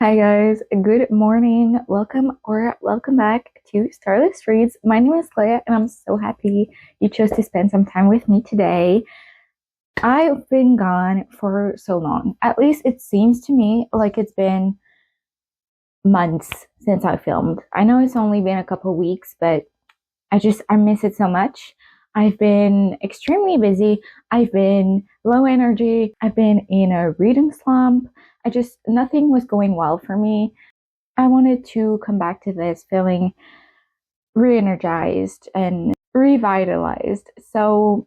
Hi guys, good morning. Welcome back to Starless Reads. My name is Leia and I'm so happy you chose to spend some time with me today. I've been gone for so long. At least it seems to me like it's been months since I filmed. I know it's only been a couple weeks, but I miss it so much. I've been extremely busy. I've been low energy. I've been in a reading slump. Nothing was going well for me. I wanted to come back to this feeling re-energized and revitalized. So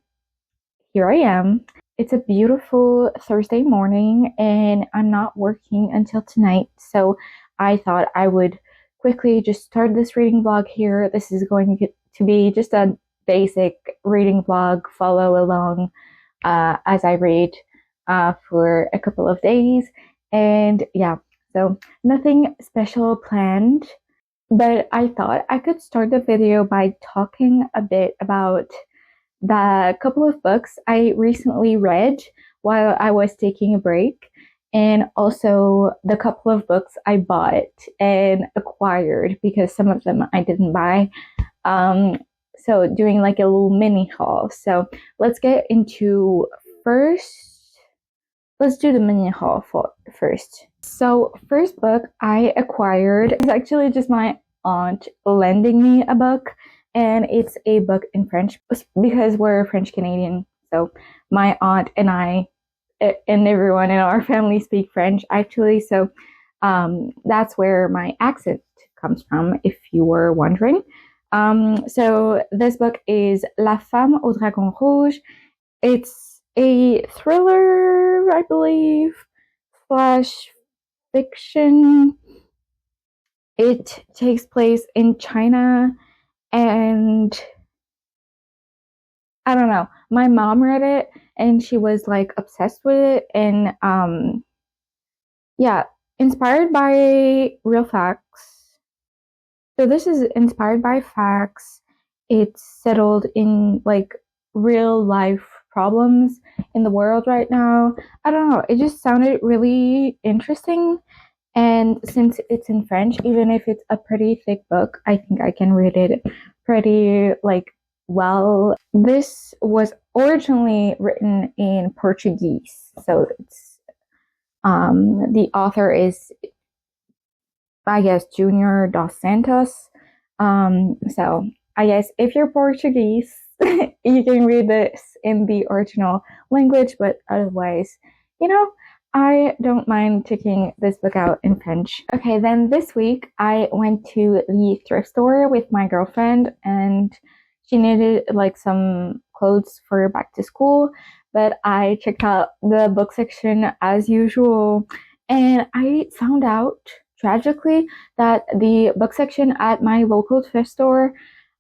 here I am. It's a beautiful Thursday morning and I'm not working until tonight. So I thought I would quickly just start this reading vlog here. This is going to be just a basic reading vlog. Follow along as I read for a couple of days. And yeah, so nothing special planned, but I thought I could start the video by talking a bit about the couple of books I recently read while I was taking a break, and also the couple of books I bought and acquired because some of them I didn't buy. Um, so doing like a little mini haul. So let's get into first. Let's do the mini haul first. So first book I acquired is actually just my aunt lending me a book, and it's a book in French because we're French Canadian. So my aunt and I and everyone in our family speak French actually. So that's where my accent comes from, if you were wondering. So this book is La Femme au Dragon Rouge. It's a thriller, I believe, slash fiction. It takes place in China, and I don't know. My mom read it and she was like obsessed with it, and yeah, inspired by real facts. So this is inspired by facts. It's settled in like real life problems in the world right now. I don't know. It just sounded really interesting. And since it's in French, even if it's a pretty thick book, I think I can read it pretty like well. This was originally written in Portuguese. So it's the author is, I guess, Junior dos Santos. So I guess if you're Portuguese, you can read this in the original language, but otherwise, you know, I don't mind checking this book out in French. Okay, then this week I went to the thrift store with my girlfriend, and she needed like some clothes for back to school, but I checked out the book section as usual, and I found out tragically that the book section at my local thrift store,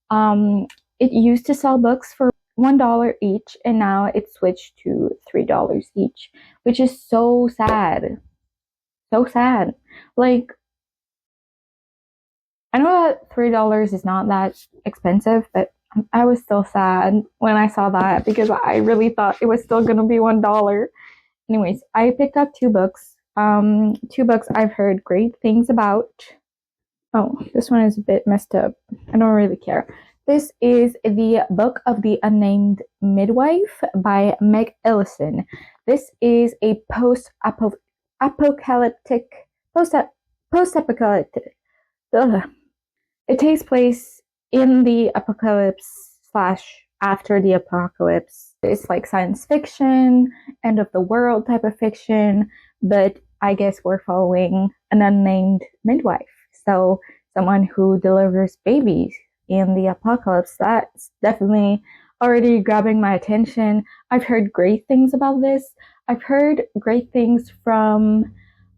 um, it used to sell books for $1 each, and now it's switched to $3 each, which is so sad. So sad. Like, I know that $3 is not that expensive, but I was still sad when I saw that because I really thought it was still gonna be $1. Anyways, I picked up two books. Two books I've heard great things about. Oh, this one is a bit messed up. I don't really care. This is the Book of the Unnamed Midwife by Meg Ellison. This is a post-apocalyptic, post-apocalyptic. Ugh. It takes place in the apocalypse slash after the apocalypse. It's like science fiction, end of the world type of fiction, but I guess we're following an unnamed midwife. So someone who delivers babies in the apocalypse. That's definitely already grabbing my attention. I've heard great things about this. I've heard great things from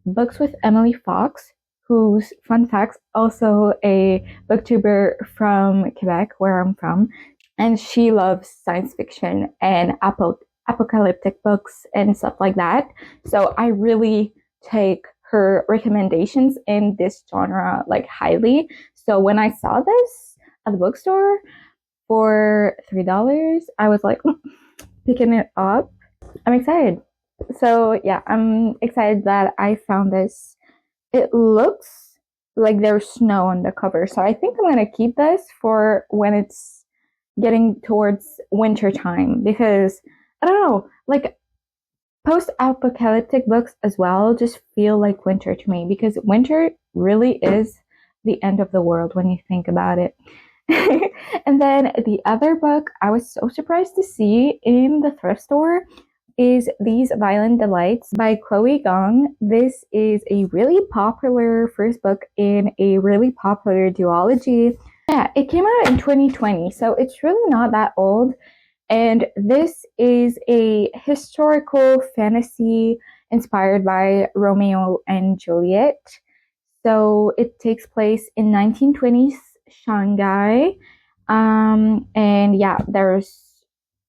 Books with Emily Fox, who's, fun facts, also a booktuber from Quebec, where I'm from. And she loves science fiction and apocalyptic books and stuff like that. So I really take her recommendations in this genre like highly. So when I saw this at the bookstore for $3, I was like, picking it up. I'm excited. So yeah, I'm excited that I found this it looks like there's snow on the cover. So I think I'm gonna keep this for when it's getting towards winter time, because I don't know, like post-apocalyptic books as well just feel like winter to me, because winter really is the end of the world when you think about it. And then the other book I was so surprised to see in the thrift store is These Violent Delights by Chloe Gong. This is a really popular first book in a really popular duology. Yeah, it came out in 2020, so it's really not that old. And this is a historical fantasy inspired by Romeo and Juliet. So it takes place in 1920s Shanghai. And yeah, there's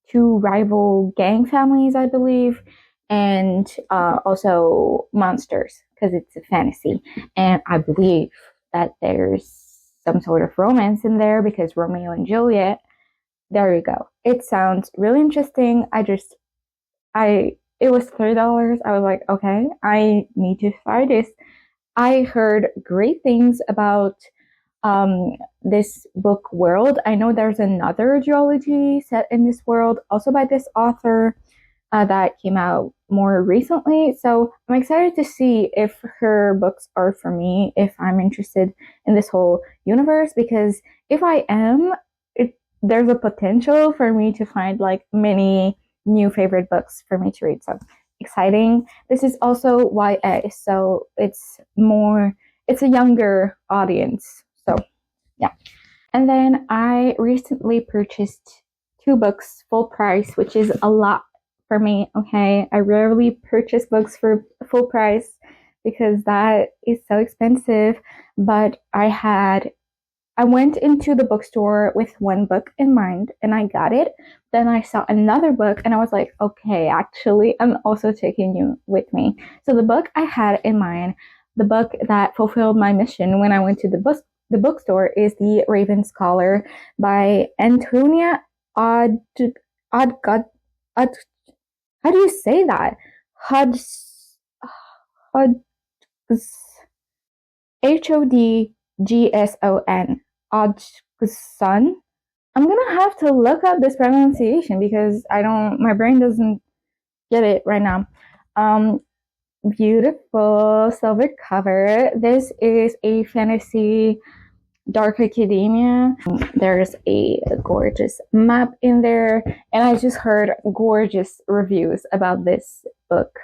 two rival gang families, I believe, and also monsters, because it's a fantasy. And I believe that there's some sort of romance in there, because Romeo and Juliet. There you go. It sounds really interesting. It was $3. I was like, okay, I need to try this. I heard great things about this book world. I know there's another duology set in this world, also by this author, that came out more recently. So I'm excited to see if her books are for me, if I'm interested in this whole universe, because if I am, there's a potential for me to find like many new favorite books for me to read. So exciting. This is also YA, so it's a younger audience. So yeah. And then I recently purchased two books full price, which is a lot for me. Okay, I rarely purchase books for full price because that is so expensive. But I went into the bookstore with one book in mind and I got it. Then I saw another book and I was like, okay, actually, I'm also taking you with me. So the book I had in mind, the book that fulfilled my mission when I went to the bookstore, is The Raven Scholar by Antonia Odd Odd Odd. How do you say that? Hodgson. Hodgson. Hodgson. I'm gonna have to look up this pronunciation because my brain doesn't get it right now. Beautiful silver cover. This is a fantasy dark academia. There's a gorgeous map in there, and I just heard gorgeous reviews about this book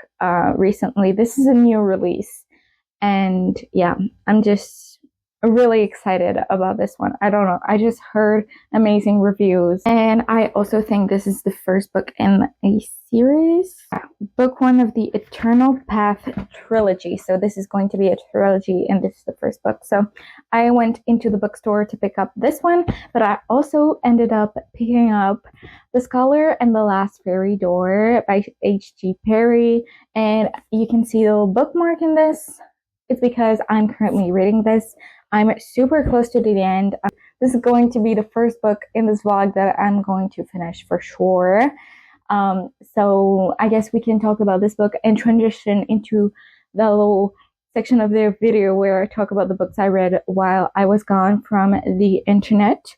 recently. This is a new release, and yeah, I'm just really excited about this one. I don't know, I just heard amazing reviews, and I also think this is the first book in a series. Book one of the Eternal Path trilogy. So this is going to be a trilogy, and this is the first book. So I went into the bookstore to pick up this one, but I also ended up picking up The Scholar and the Last Fairy Door by H.G. Perry, and you can see the little bookmark in this. It's because I'm currently reading this. I'm super close to the end. This is going to be the first book in this vlog that I'm going to finish for sure. So I guess we can talk about this book and transition into the little section of the video where I talk about the books I read while I was gone from the internet.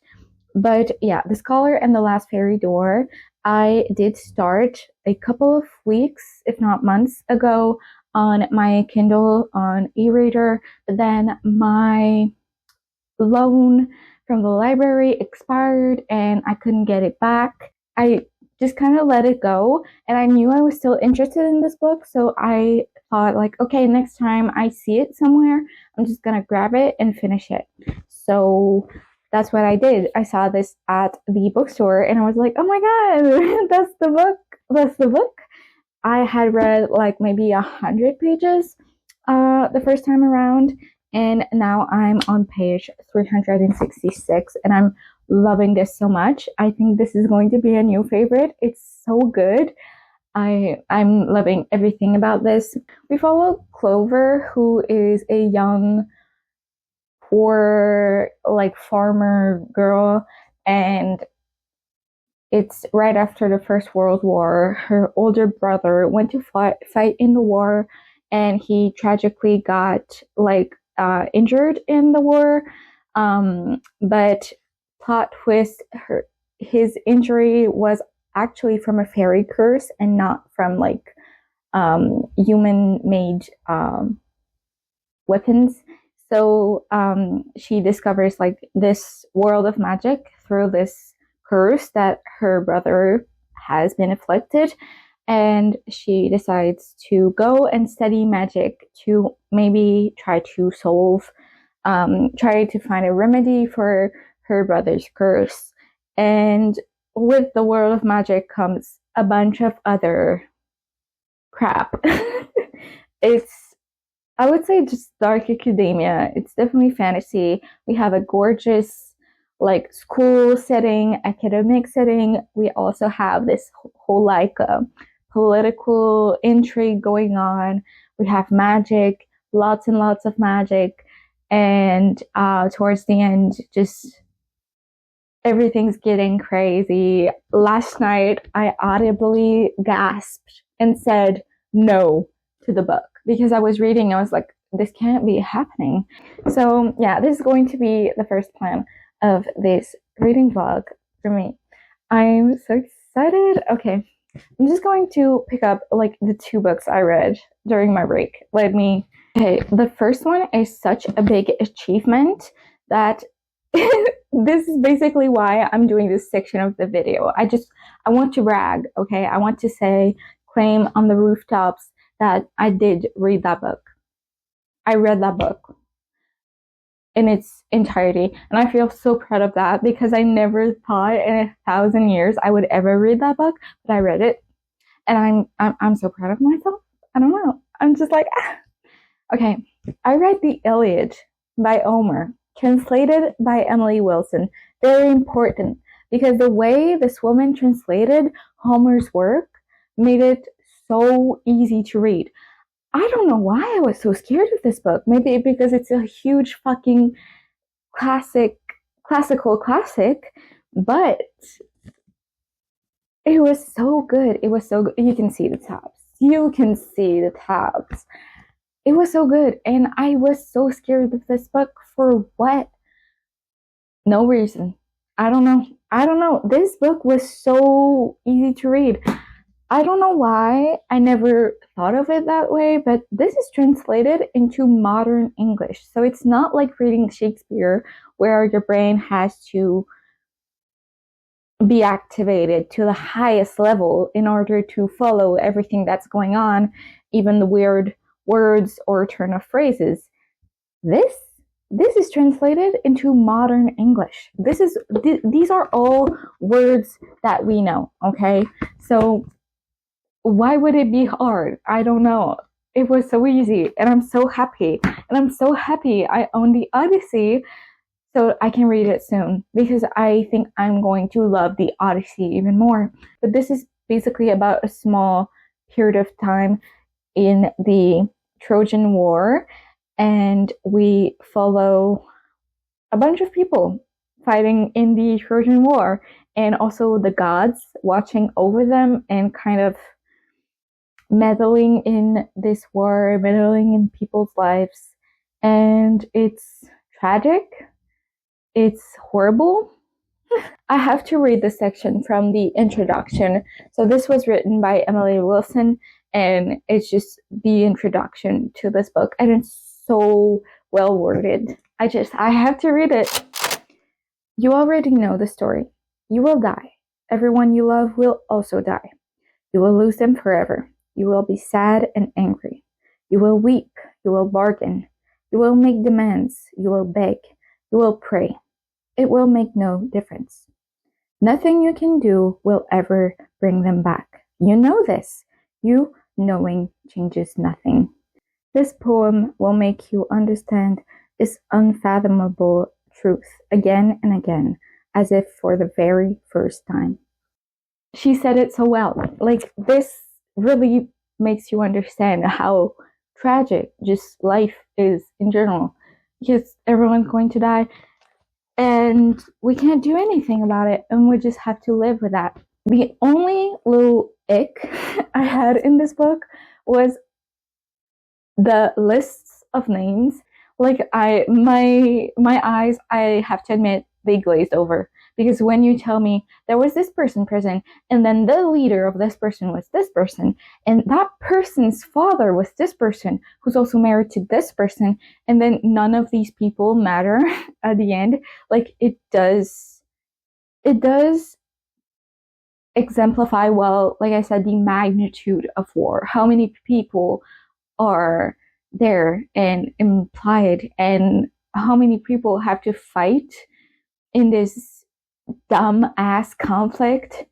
But yeah, The Scholar and the Last Fairy Door, I did start a couple of weeks, if not months ago, on my Kindle on e-reader, but then my loan from the library expired and I couldn't get it back. I just kind of let it go, and I knew I was still interested in this book, so I thought like, okay, next time I see it somewhere, I'm just gonna grab it and finish it. So that's what I did. I saw this at the bookstore and I was like, oh my god, that's the book. That's the book. I had read like maybe 100 pages the first time around, and now I'm on page 366 and I'm loving this so much. I think this is going to be a new favorite. It's so good. I'm loving everything about this. We follow Clover, who is a young, poor, like farmer girl, and it's right after the First World War. Her older brother went to fight in the war, and he tragically got like injured in the war. But plot twist, his injury was actually from a fairy curse and not from like human made weapons. So she discovers like this world of magic through this curse that her brother has been afflicted. And she decides to go and study magic to maybe try to solve, try to find a remedy for her brother's curse. And with the world of magic comes a bunch of other crap. It's, I would say, just dark academia. It's definitely fantasy. We have a gorgeous, like, school setting, academic setting. We also have this whole, like, political intrigue going on. We have magic, lots and lots of magic. And towards the end, just everything's getting crazy. Last night, I audibly gasped and said no to the book because I was reading. I was like, this can't be happening. So, yeah, this is going to be the first plan of this reading vlog for me. I'm so excited. Okay, I'm just going to pick up like the 2 books I read during my break. Okay, the first one is such a big achievement that this is basically why I'm doing this section of the video. I want to brag, okay? I want to say, claim on the rooftops that I did read that book. I read that book in its entirety, and I feel so proud of that because I never thought in 1,000 years I would ever read that book, but I read it, and I'm so proud of myself. I don't know. I'm just like, ah. Okay, I read The Iliad by Homer, translated by Emily Wilson. Very important because the way this woman translated Homer's work made it so easy to read. I don't know why I was so scared of this book. Maybe because it's a huge fucking classical classic, but it was so good. It was so good. You can see the tabs. You can see the tabs. It was so good, and I was so scared of this book for what? No reason. I don't know. This book was so easy to read. I don't know why I never thought of it that way, but this is translated into modern English. So it's not like reading Shakespeare where your brain has to be activated to the highest level in order to follow everything that's going on, even the weird words or turn of phrases. This is translated into modern English. These are all words that we know, okay? So why would it be hard? I don't know. It was so easy, and I'm so happy. And I'm so happy I own the Odyssey so I can read it soon because I think I'm going to love the Odyssey even more. But this is basically about a small period of time in the Trojan War, and we follow a bunch of people fighting in the Trojan War, and also the gods watching over them and kind of meddling in this war, meddling in people's lives. And it's tragic, it's horrible. I have to read this section from the introduction. So this was written by Emily Wilson, and it's just the introduction to this book, and it's so well worded. I have to read it. You already know the story. You will die. Everyone you love will also die. You will lose them forever. You will be sad and angry. You will weep. You will bargain. You will make demands. You will beg. You will pray. It will make no difference. Nothing you can do will ever bring them back. You know this. You knowing changes nothing. This poem will make you understand this unfathomable truth again and again, as if for the very first time. She said it so well. Like, this really makes you understand how tragic just life is in general, because everyone's going to die and we can't do anything about it, and we just have to live with that. The only little ick I had in this book was the lists of names, like my eyes, I have to admit, they glazed over. Because when you tell me there was this person present, and then the leader of this person was this person, and that person's father was this person who's also married to this person, and then none of these people matter at the end, like it does exemplify well, like I said, the magnitude of war, how many people are there and implied, and how many people have to fight in this dumb ass conflict.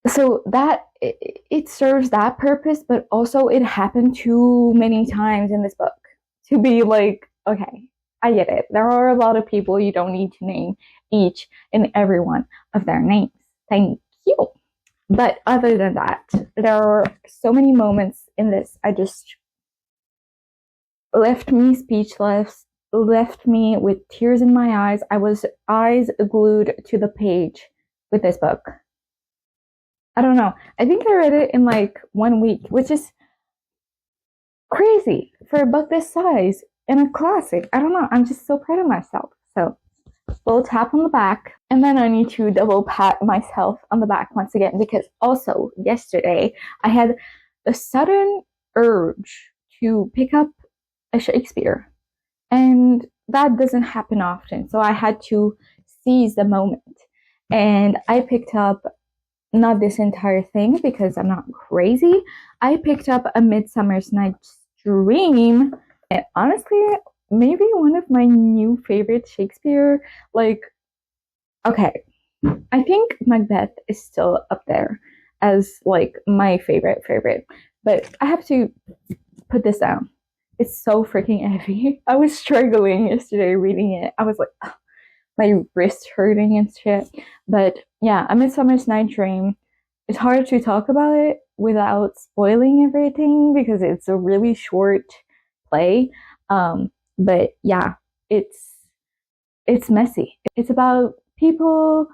So that it serves that purpose, but also it happened too many times in this book to be like, okay, I get it. There are a lot of people, you don't need to name each and every one of their names. Thank you. But other than that, there are so many moments in this I just left me speechless, left me with tears in my eyes. I was eyes glued to the page with this book. I don't know. I think I read it in like 1 week, which is crazy for a book this size and a classic. I don't know. I'm just so proud of myself. So, little tap on the back. And then I need to double pat myself on the back once again, because also yesterday I had a sudden urge to pick up a Shakespeare. And that doesn't happen often. So I had to seize the moment. And I picked up, not this entire thing because I'm not crazy, I picked up A Midsummer's Night's Dream. And honestly, maybe one of my new favorite Shakespeare. Like, okay, I think Macbeth is still up there as like my favorite. But I have to put this down. It's so freaking heavy. I was struggling yesterday reading it. I was like, ugh, my wrist hurting and shit. But yeah, A Midsummer's Night's Dream. It's hard to talk about it without spoiling everything because it's a really short play. But yeah, it's messy. It's about people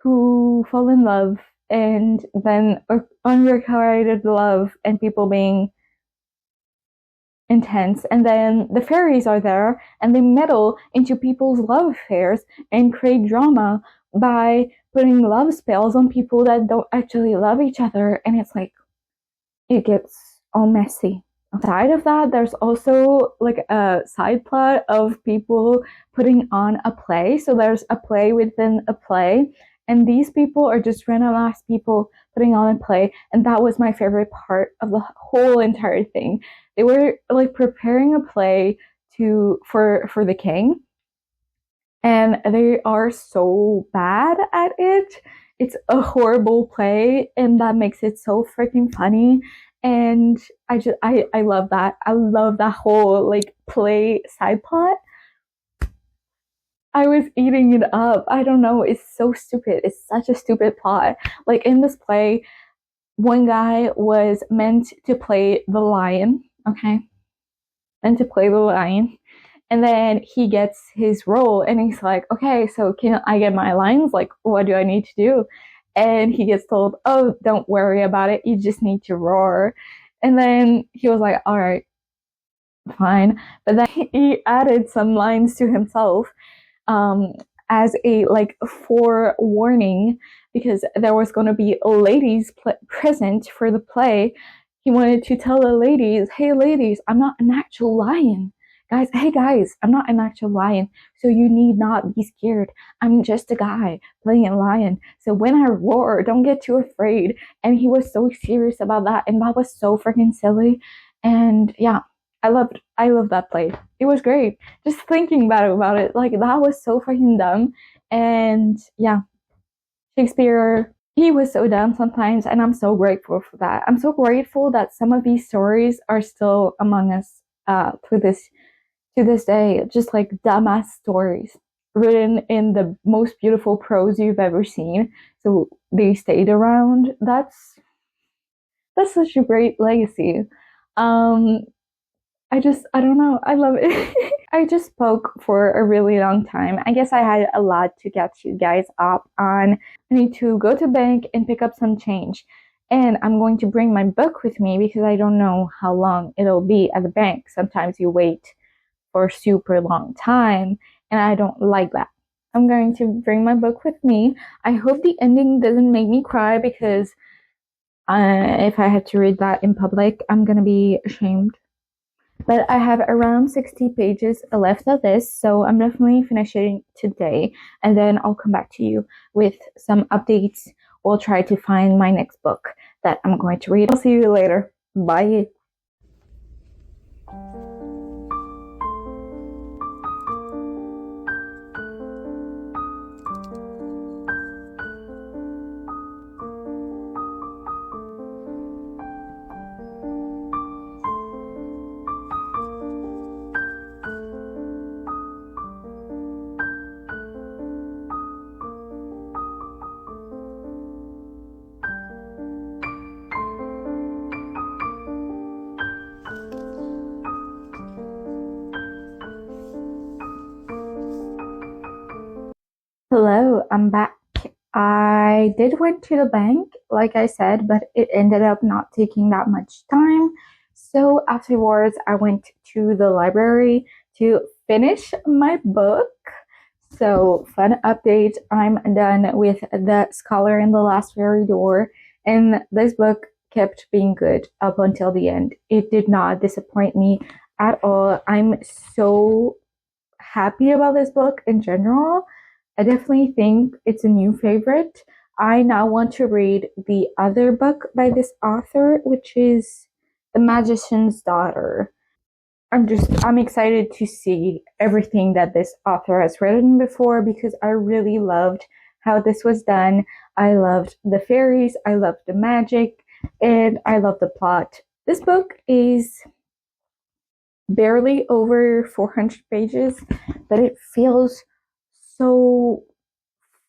who fall in love and then unrequited love and people being intense, and then the fairies are there and they meddle into people's love affairs and create drama by putting love spells on people that don't actually love each other, and it's like it gets all messy. Aside of that, there's also like a side plot of people putting on a play. So there's a play within a play, and these people are just random ass people putting on a play, and that was my favorite part of the whole entire thing. They were like preparing a play for the king, and they are so bad at it. It's a horrible play, and that makes it so freaking funny. And I love that. I love that whole like play side plot. I was eating it up. I don't know. It's so stupid. It's such a stupid plot. Like in this play, one guy was meant to play the lion. Okay, meant to play the lion, and then he gets his role and he's like, okay, so can I get my lines? Like, what do I need to do? And he gets told, oh, don't worry about it. You just need to roar. And then he was like, all right, fine. But then he added some lines to himself um, as a like forewarning, because there was going to be ladies present for the play. He wanted to tell the ladies, hey, ladies, I'm not an actual lion. Guys, hey guys, I'm not an actual lion, so you need not be scared. I'm just a guy playing a lion. So when I roar, don't get too afraid. And he was so serious about that, and that was so freaking silly. And yeah, I loved that play. It was great. Just thinking about it, like that was so freaking dumb. And yeah, Shakespeare, he was so dumb sometimes, and I'm so grateful for that. I'm so grateful that some of these stories are still among us to this day. Just like dumbass stories written in the most beautiful prose you've ever seen. So they stayed around. That's such a great legacy. Um, I don't know. I love it. I just spoke for a really long time. I guess I had a lot to get you guys up on. I need to go to bank and pick up some change. And I'm going to bring my book with me because I don't know how long it'll be at the bank. Sometimes you wait for a super long time, and I don't like that. I'm going to bring my book with me. I hope the ending doesn't make me cry because if I had to read that in public, I'm gonna be ashamed. But I have around 60 pages left of this, so I'm definitely finishing today, and then I'll come back to you with some updates. We'll try to find my next book that I'm going to read. I'll see you later. Bye. Hello, I'm back. I did went to the bank, like I said, but it ended up not taking that much time. So afterwards, I went to the library to finish my book. So fun update, I'm done with The Scholar in the Last Fairy Door, and this book kept being good up until the end. It did not disappoint me at all. I'm so happy about this book in general. I definitely think it's a new favorite. I now want to read the other book by this author, which is The Magician's Daughter. I'm excited to see everything that this author has written before because I really loved how this was done. I loved the fairies, I loved the magic, and I love the plot. This book is barely over 400 pages, but it feels so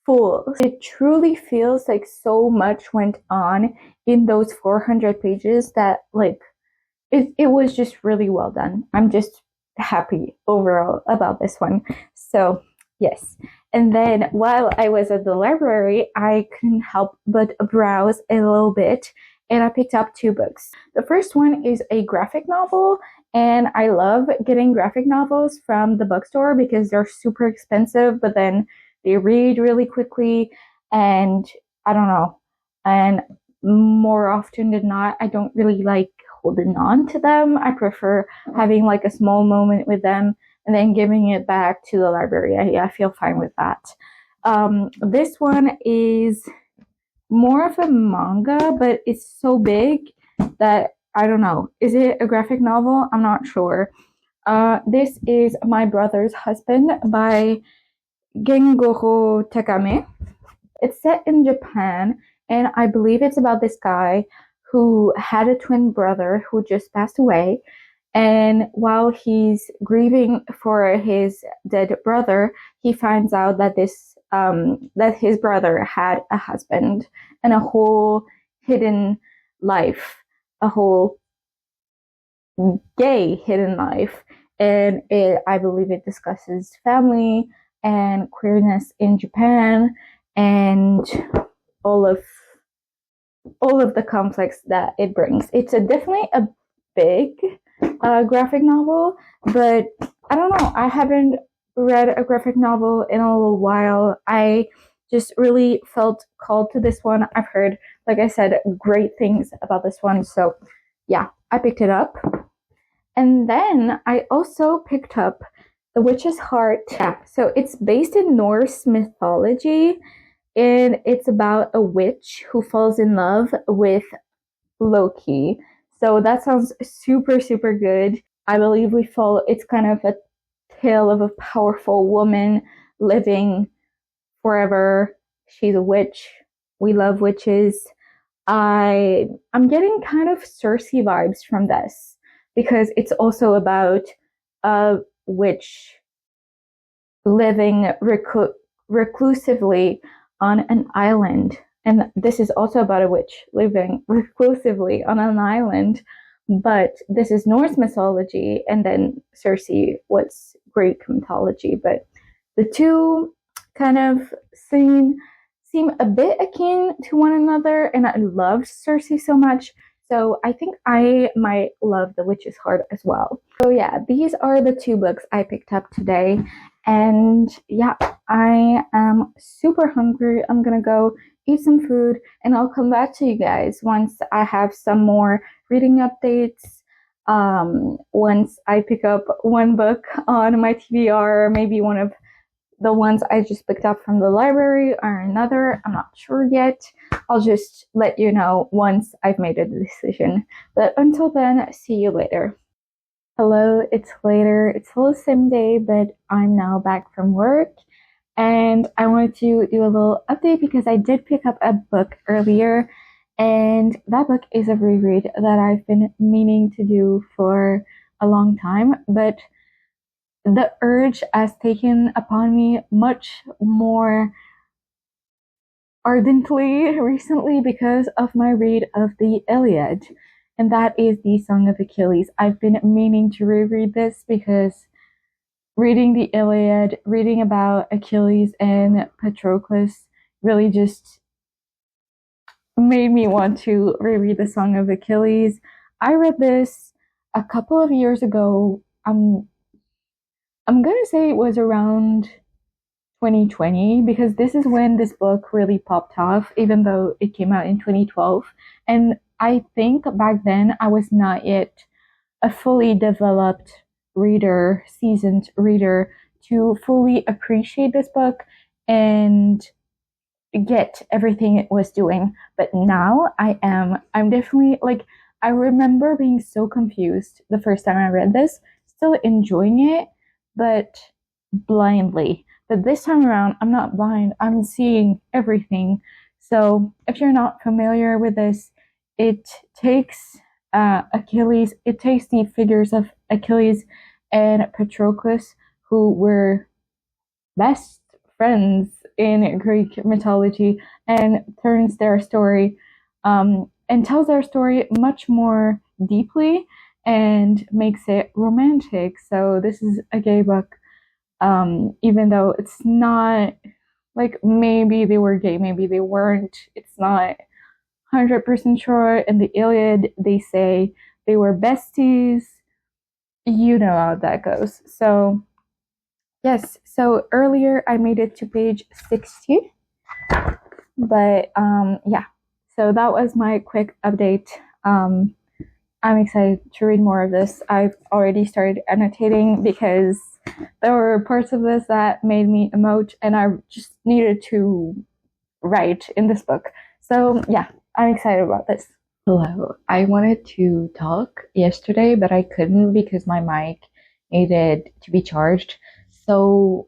full. It truly feels like so much went on in those 400 pages that it was just really well done. I'm just happy overall about this one. So yes. And then while I was at the library, I couldn't help but browse a little bit, and I picked up two books. The first one is a graphic novel, and I love getting graphic novels from the bookstore because they're super expensive, but then they read really quickly, and I don't know. And more often than not, I don't really like holding on to them. I prefer having like a small moment with them and then giving it back to the library. I feel fine with that. This one is more of a manga, but it's so big that I don't know. Is it a graphic novel? I'm not sure. This is My Brother's Husband by Gengoro Takame. It's set in Japan, and I believe it's about this guy who had a twin brother who just passed away. And while he's grieving for his dead brother, he finds out that that his brother had a husband and a whole hidden life, a whole gay hidden life. And I believe it discusses family and queerness in Japan and all of the conflicts that it brings. It's definitely a big graphic novel, but I don't know. I haven't read a graphic novel in a little while. I just really felt called to this one. I've heard, like I said, great things about this one. So yeah, I picked it up. And then I also picked up The Witch's Heart. Yeah, so it's based in Norse mythology, and it's about a witch who falls in love with Loki. So that sounds super, super good. I believe it's kind of a tale of a powerful woman living forever. She's a witch. We love witches. I'm getting kind of Cersei vibes from this because it's also about a witch living reclusively on an island. And this is also about a witch living reclusively on an island. But this is Norse mythology, and then Cersei was Greek mythology. But the two kind of seem a bit akin to one another, and I love Cersei so much. So I think I might love The Witch's Heart as well. So yeah, these are the two books I picked up today. And yeah, I am super hungry. I'm gonna go eat some food and I'll come back to you guys once I have some more reading updates. Once I pick up one book on my TBR, maybe one of the ones I just picked up from the library or another. I'm not sure yet. I'll just let you know once I've made a decision. But until then, see you later. Hello, it's later. It's still the same day, but I'm now back from work. And I wanted to do a little update because I did pick up a book earlier. And that book is a reread that I've been meaning to do for a long time. But the urge has taken upon me much more ardently recently because of my read of the Iliad, and that is the Song of Achilles. I've been meaning to reread this because reading the Iliad, reading about Achilles and Patroclus, really just made me want to reread the Song of Achilles. I read this a couple of years ago. I'm gonna say it was around 2020 because this is when this book really popped off, even though it came out in 2012. And I think back then I was not yet a fully developed reader, seasoned reader, to fully appreciate this book and get everything it was doing. But now I am. I'm definitely like, I remember being so confused the first time I read this, still enjoying it, but blindly. But this time around, I'm not blind. I'm seeing everything. So if you're not familiar with this, it takes Achilles, it takes the figures of Achilles and Patroclus, who were best friends in Greek mythology, and turns their story and tells their story much more deeply and makes it romantic. So this is a gay book, even though it's not like maybe they were gay, maybe they weren't. It's not 100% sure. In the Iliad, they say they were besties. You know how that goes. So yes, so earlier I made it to page 60, but yeah, so that was my quick update. I'm excited to read more of this. I've already started annotating because there were parts of this that made me emote and I just needed to write in this book. So yeah, I'm excited about this. Hello. I wanted to talk yesterday, but I couldn't because my mic needed to be charged. So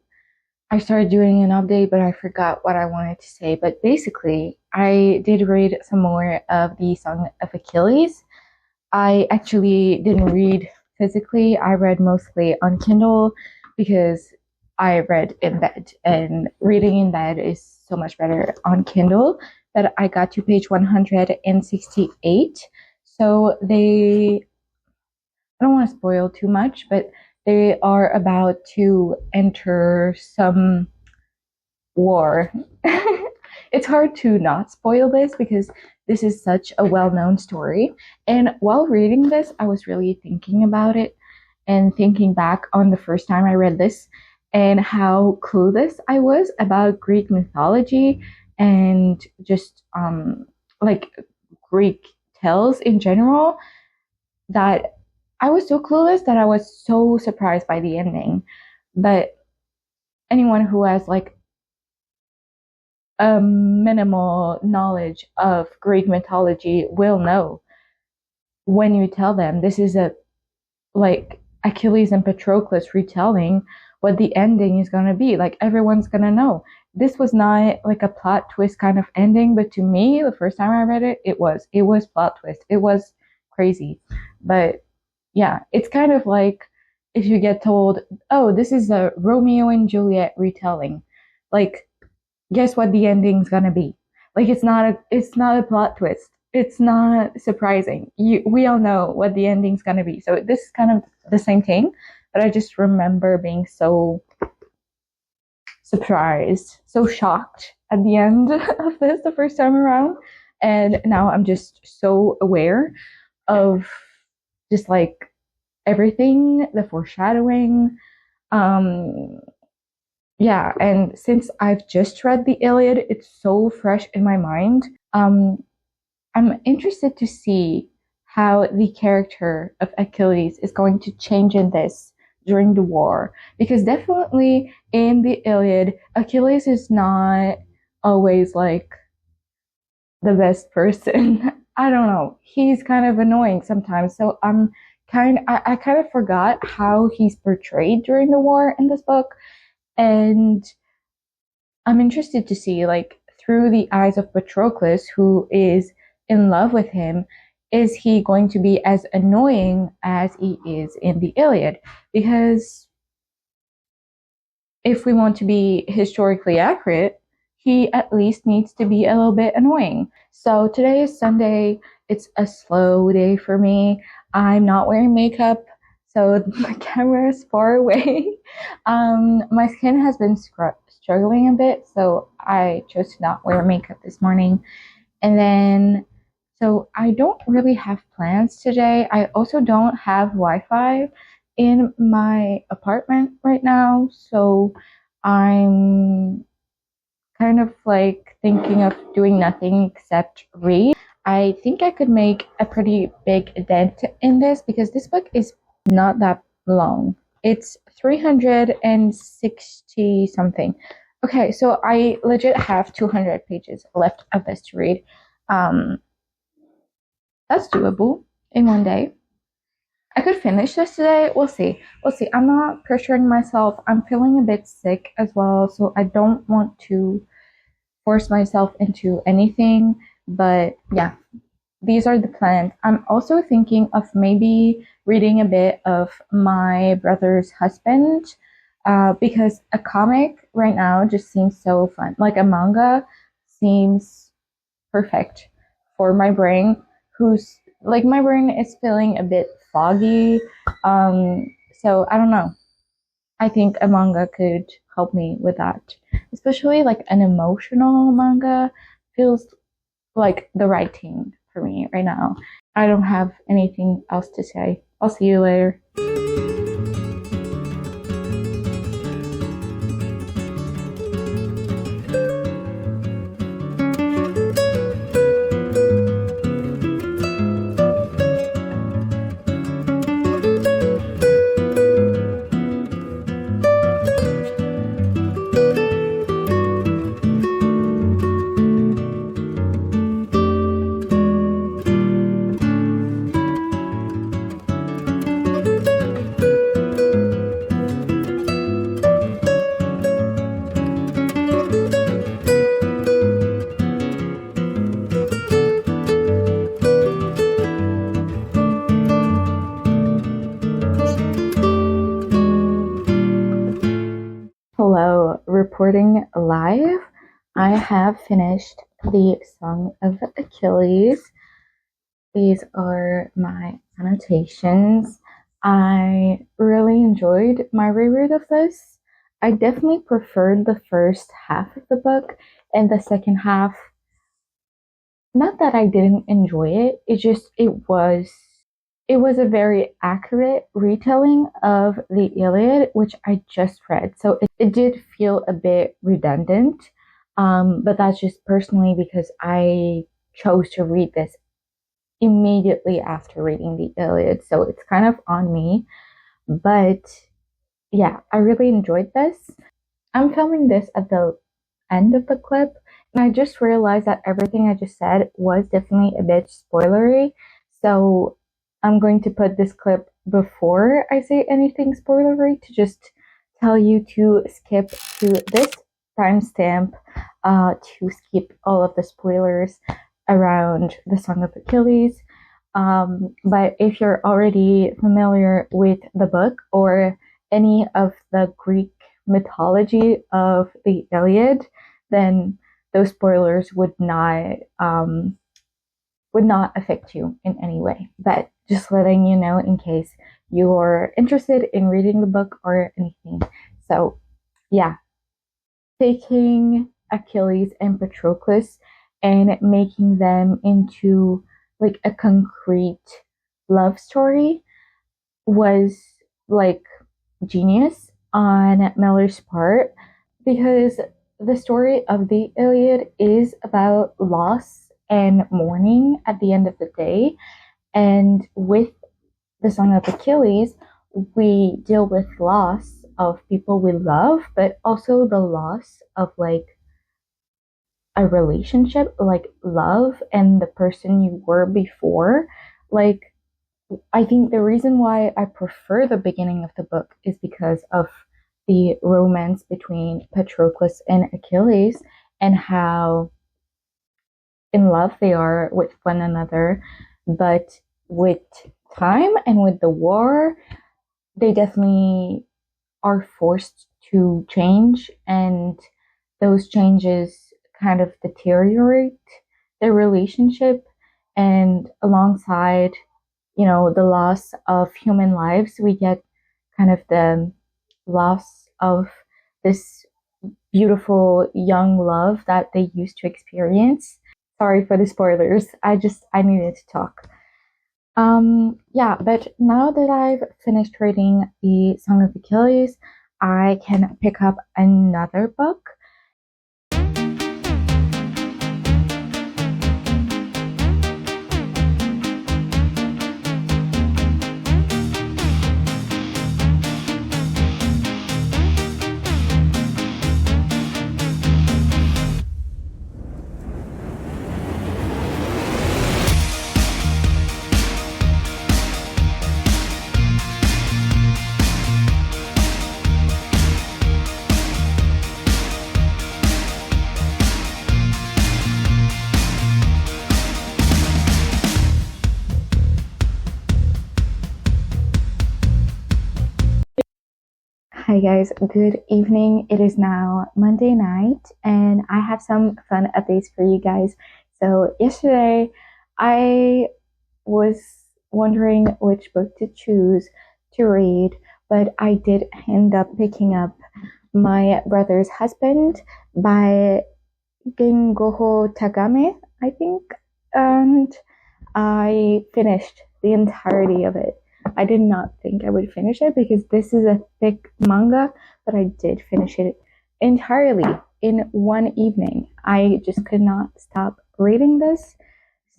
I started doing an update, but I forgot what I wanted to say. But basically, I did read some more of the Song of Achilles. I actually didn't read physically. I read mostly on Kindle because I read in bed, and reading in bed is so much better on Kindle. But I got to page 168. So I don't want to spoil too much, but they are about to enter some war. It's hard to not spoil this because this is such a well-known story. And while reading this, I was really thinking about it and thinking back on the first time I read this and how clueless I was about Greek mythology and just like Greek tales in general, that I was so clueless that I was so surprised by the ending. But anyone who has like a minimal knowledge of Greek mythology will know when you tell them this is a like Achilles and Patroclus retelling what the ending is going to be. Like everyone's going to know. This was not like a plot twist kind of ending, but to me, the first time I read it, it was plot twist. It was crazy. But yeah, it's kind of like if you get told, oh, this is a Romeo and Juliet retelling. Like, guess what the ending's gonna be? Like it's not a plot twist. It's not surprising. We all know what the ending's gonna be. So this is kind of the same thing, but I just remember being so surprised, so shocked at the end of this the first time around. And now I'm just so aware of just like everything, the foreshadowing. Um, yeah, and since I've just read the Iliad, it's so fresh in my mind. I'm interested to see how the character of Achilles is going to change in this during the war. Because definitely in the Iliad, Achilles is not always like the best person. I don't know. He's kind of annoying sometimes. So I kind of forgot how he's portrayed during the war in this book. And I'm interested to see, like, through the eyes of Patroclus, who is in love with him, is he going to be as annoying as he is in the Iliad? Because if we want to be historically accurate, he at least needs to be a little bit annoying. So today is Sunday. It's a slow day for me. I'm not wearing makeup, so my camera is far away. My skin has been struggling a bit, so I chose to not wear makeup this morning. And then, so I don't really have plans today. I also don't have Wi-Fi in my apartment right now, so I'm kind of like thinking of doing nothing except read. I think I could make a pretty big dent in this because this book is not that long. It's 360 something. Okay, so I legit have 200 pages left of this to read. Um, that's doable in one day. I could finish this today. We'll see. We'll see. I'm not pressuring myself. I'm feeling a bit sick as well, so I don't want to force myself into anything. But yeah, these are the plans. I'm also thinking of maybe reading a bit of My Brother's Husband because a comic right now just seems so fun. Like a manga seems perfect for my brain, who's like my brain is feeling a bit foggy. So I don't know. I think a manga could help me with that, especially like an emotional manga feels like the right thing for me right now. I don't have anything else to say. I'll see you later. Hello, reporting live. I have finished the Song of Achilles. These are my annotations. I really enjoyed my reread of this. I definitely preferred the first half of the book, and the second half, not that I didn't enjoy it, it was a very accurate retelling of the Iliad, which I just read. So it did feel a bit redundant. But that's just personally because I chose to read this immediately after reading the Iliad. So it's kind of on me. But yeah, I really enjoyed this. I'm filming this at the end of the clip, and I just realized that everything I just said was definitely a bit spoilery. So I'm going to put this clip before I say anything spoilery to just tell you to skip to this timestamp to skip all of the spoilers around the Song of Achilles. But if you're already familiar with the book or any of the Greek mythology of the Iliad, then those spoilers would not affect you in any way. But just letting you know in case you're interested in reading the book or anything. So yeah, taking Achilles and Patroclus and making them into like a concrete love story was like genius on Miller's part, because the story of the Iliad is about loss and mourning at the end of the day. And with the Song of Achilles, we deal with loss of people we love, but also the loss of like a relationship, like love and the person you were before. Like, I think the reason why I prefer the beginning of the book is because of the romance between Patroclus and Achilles and how in love they are with one another. But with time and with the war, they definitely are forced to change, and those changes kind of deteriorate their relationship. And alongside, the loss of human lives, we get kind of the loss of this beautiful young love that they used to experience. Sorry for the spoilers. I needed to talk. Yeah, but now that I've finished reading the Song of Achilles, I can pick up another book. Hi guys, good evening. It is now Monday night and I have some fun updates for you guys. So yesterday I was wondering which book to choose to read, but I did end up picking up My Brother's Husband by Gengoho Tagame, I think, and I finished the entirety of it. I did not think I would finish it because this is a thick manga, but I did finish it entirely in one evening. I just could not stop reading this.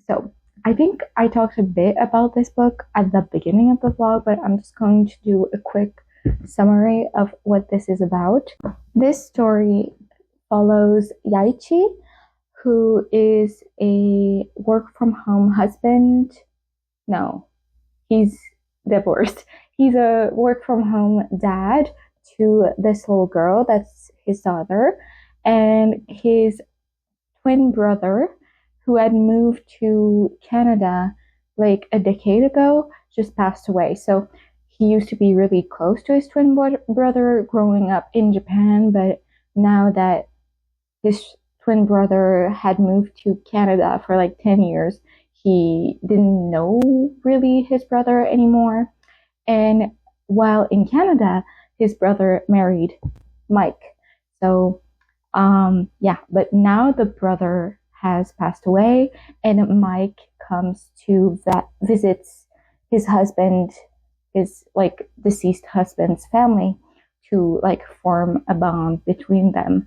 So I think I talked a bit about this book at the beginning of the vlog, but I'm just going to do a quick summary of what this is about. This story follows Yaichi, who is a work from home husband. No, he's divorced. He's a work from home dad to this little girl that's his daughter, and his twin brother, who had moved to Canada like a decade ago, just passed away. So he used to be really close to his twin brother growing up in Japan, but now that his twin brother had moved to Canada for like 10 years, he didn't know really his brother anymore. And while in Canada, his brother married Mike. So, yeah, but now the brother has passed away, and Mike comes to visits his husband, his like deceased husband's family, to like form a bond between them.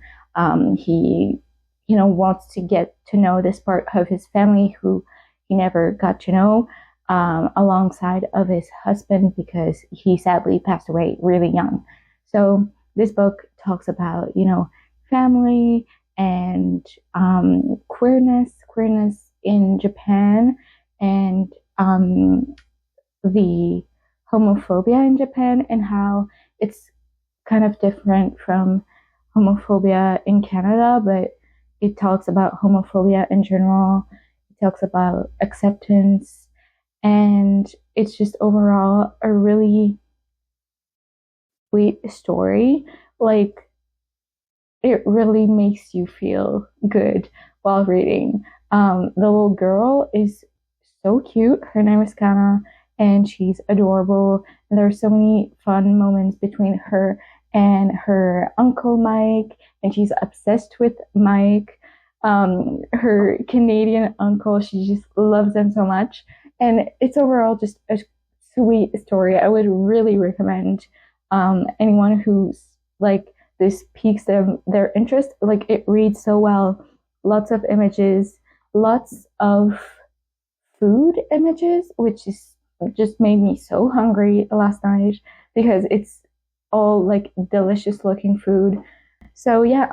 He, wants to get to know this part of his family who he never got to know, alongside of his husband, because he sadly passed away really young. So this book talks about, family and queerness in Japan, and the homophobia in Japan, and how it's kind of different from homophobia in Canada, but it talks about homophobia in general. It talks about acceptance, and it's just overall a really sweet story. Like, it really makes you feel good while reading. The little girl is so cute. Her name is Kana, and she's adorable. And there are so many fun moments between her and her uncle Mike, and she's obsessed with Mike. Her Canadian uncle, she just loves them so much, and it's overall just a sweet story. I would really recommend anyone who's like this piques their interest. Like it reads so well, lots of images, lots of food images, which is just made me so hungry last night because it's all like delicious looking food. So yeah,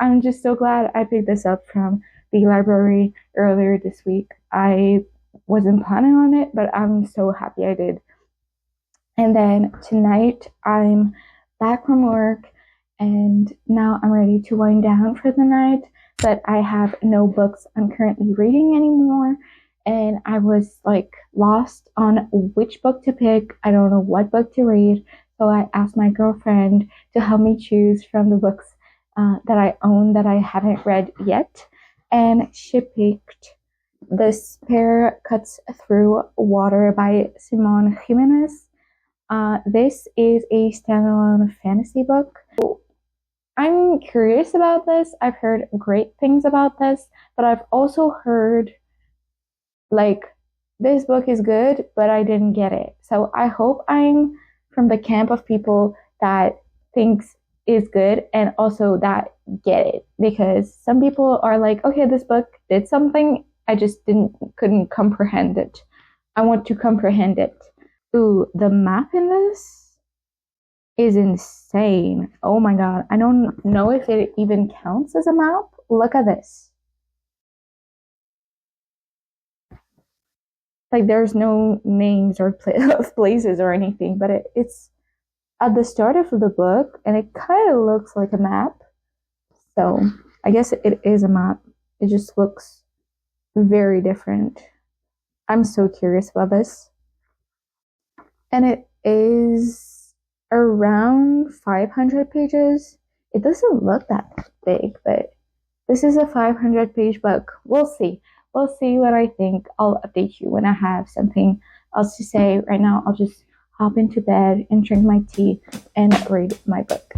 I'm just so glad I picked this up from the library earlier this week. I wasn't planning on it, but I'm so happy I did. And then tonight I'm back from work and now I'm ready to wind down for the night. But I have no books I'm currently reading anymore. And I was like lost on which book to pick. I don't know what book to read. So I asked my girlfriend to help me choose from the books that I own that I haven't read yet. And she picked The Spear Cuts Through Water by Simone Jimenez. This is a standalone fantasy book. I'm curious about this. I've heard great things about this, but I've also heard like this book is good, but I didn't get it. So I hope I'm from the camp of people that thinks is good and also that get it, because some people are like, okay, this book did something, I just couldn't comprehend it. I want to comprehend it. Ooh, the map in this is insane. Oh my god. I don't know if it even counts as a map. Look at this. Like there's no names or of places or anything, but it's at the start of the book and it kind of looks like a map. So I guess it is a map. It just looks very different. I'm so curious about this. And it is around 500 pages. It doesn't look that big, but this is a 500-page book. We'll see. We'll see what I think. I'll update you when I have something else to say. Right now, I'll just hop into bed and drink my tea and read my book.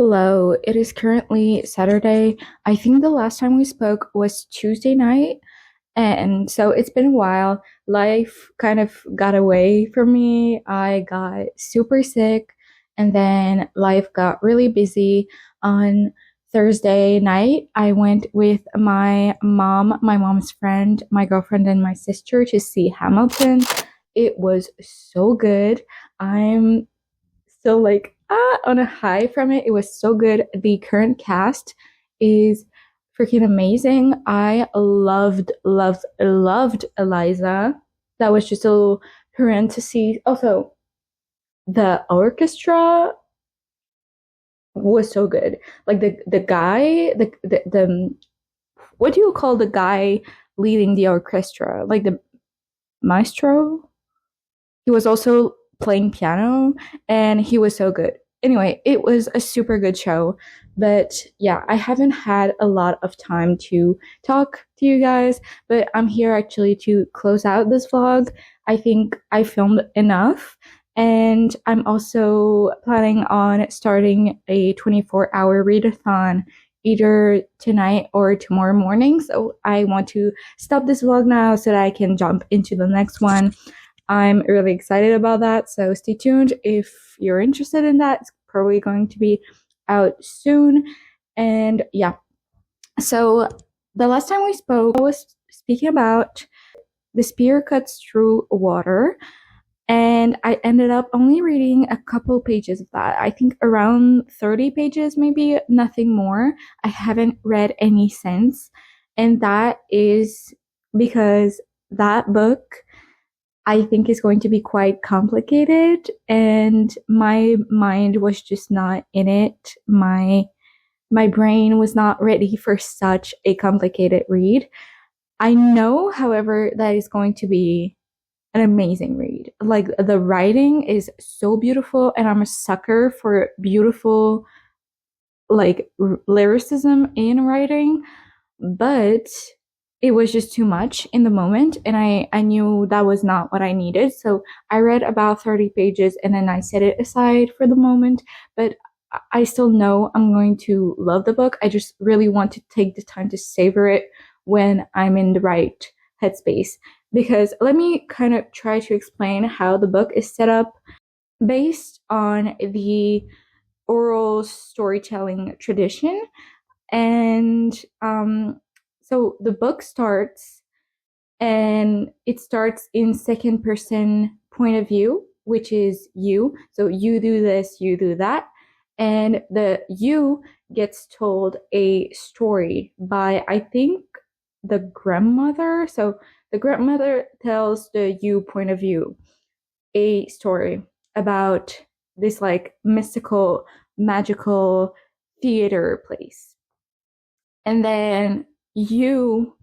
Hello, it is currently Saturday. I think the last time we spoke was Tuesday night, and so it's been a while. Life kind of got away from me. I got super sick, and then life got really busy. On Thursday night, I went with my mom, my mom's friend, my girlfriend, and my sister to see Hamilton. It was so good. I'm still like on a high from it. It was so good. The current cast is freaking amazing. I loved Eliza. That was just a little parenthesis. Also, the orchestra was so good. Like the guy, the what do you call the guy leading the orchestra? Like the maestro? He was also playing piano and he was so good. Anyway, it was a super good show. But yeah, I haven't had a lot of time to talk to you guys, but I'm here actually to close out this vlog. I think I filmed enough. And I'm also planning on starting a 24-hour readathon either tonight or tomorrow morning. So I want to stop this vlog now so that I can jump into the next one. I'm really excited about that, so stay tuned if you're interested in that. It's probably going to be out soon. And yeah, so the last time we spoke, I was speaking about The Spear Cuts Through Water, and I ended up only reading a couple pages of that. I think around 30 pages, maybe, nothing more. I haven't read any since, and that is because that book I think is going to be quite complicated, and my mind was just not in it. My brain was not ready for such a complicated read. I know, however, that it's going to be an amazing read. Like the writing is so beautiful, and I'm a sucker for beautiful like lyricism in writing, but it was just too much in the moment, and I knew that was not what I needed. So I read about 30 pages and then I set it aside for the moment, but I still know I'm going to love the book. I just really want to take the time to savor it when I'm in the right headspace. Because let me kind of try to explain how the book is set up based on the oral storytelling tradition. And so the book starts, and it starts in second person point of view, which is you. So you do this, you do that. And the you gets told a story by, I think, the grandmother. So the grandmother tells the you point of view a story about this like mystical, magical theater place. And then you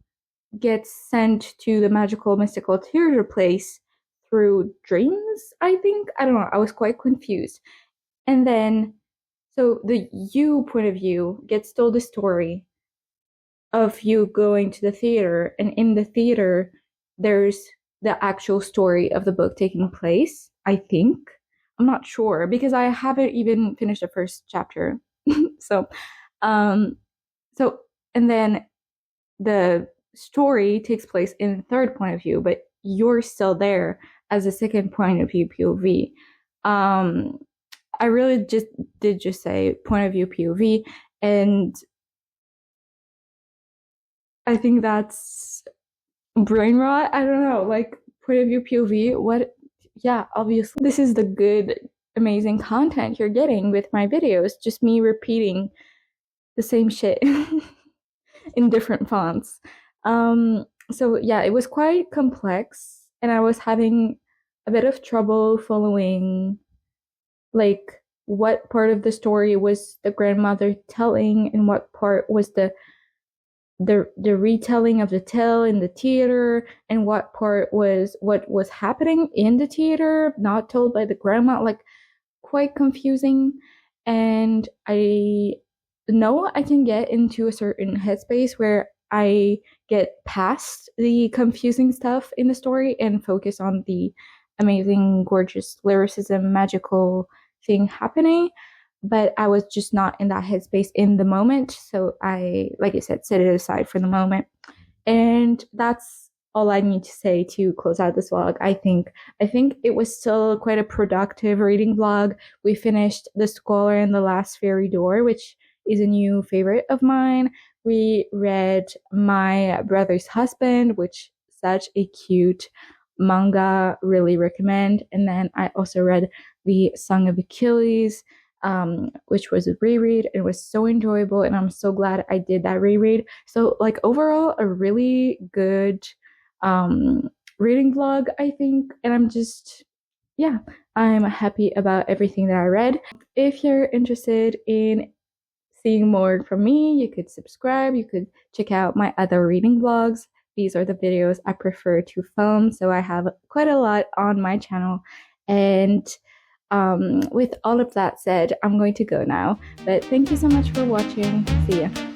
get sent to the magical, mystical theater place through dreams, I think. I don't know. I was quite confused. And then, so the you point of view gets told the story of you going to the theater, and in the theater, there's the actual story of the book taking place, I think. I'm not sure because I haven't even finished the first chapter. so, um, so, and then the story takes place in the third point of view, but you're still there as a second point of view POV. I really just say point of view POV, and I think that's brain rot. I don't know, like point of view POV. What? Yeah, obviously, this is the good, amazing content you're getting with my videos. Just me repeating the same shit in different fonts. So yeah, it was quite complex, and I was having a bit of trouble following like what part of the story was the grandmother telling and what part was the retelling of the tale in the theater, and what part was what was happening in the theater not told by the grandma. Like quite confusing. And I know I can get into a certain headspace where I get past the confusing stuff in the story and focus on the amazing, gorgeous lyricism, magical thing happening. But I was just not in that headspace in the moment. So I, like I said, set it aside for the moment. And that's all I need to say to close out this vlog. I think it was still quite a productive reading vlog. We finished The Scholar and the Last Fairy Door, which is a new favorite of mine. We read My Brother's Husband, which is such a cute manga, really recommend. And then I also read The Song of Achilles. which was a reread. It was so enjoyable, and I'm so glad I did that reread. So, like, overall, a really good reading vlog, I think. And yeah, I'm happy about everything that I read. If you're interested in seeing more from me, you could subscribe. You could check out my other reading vlogs. These are the videos I prefer to film, so I have quite a lot on my channel. And with all of that said, I'm going to go now. But thank you so much for watching. See ya.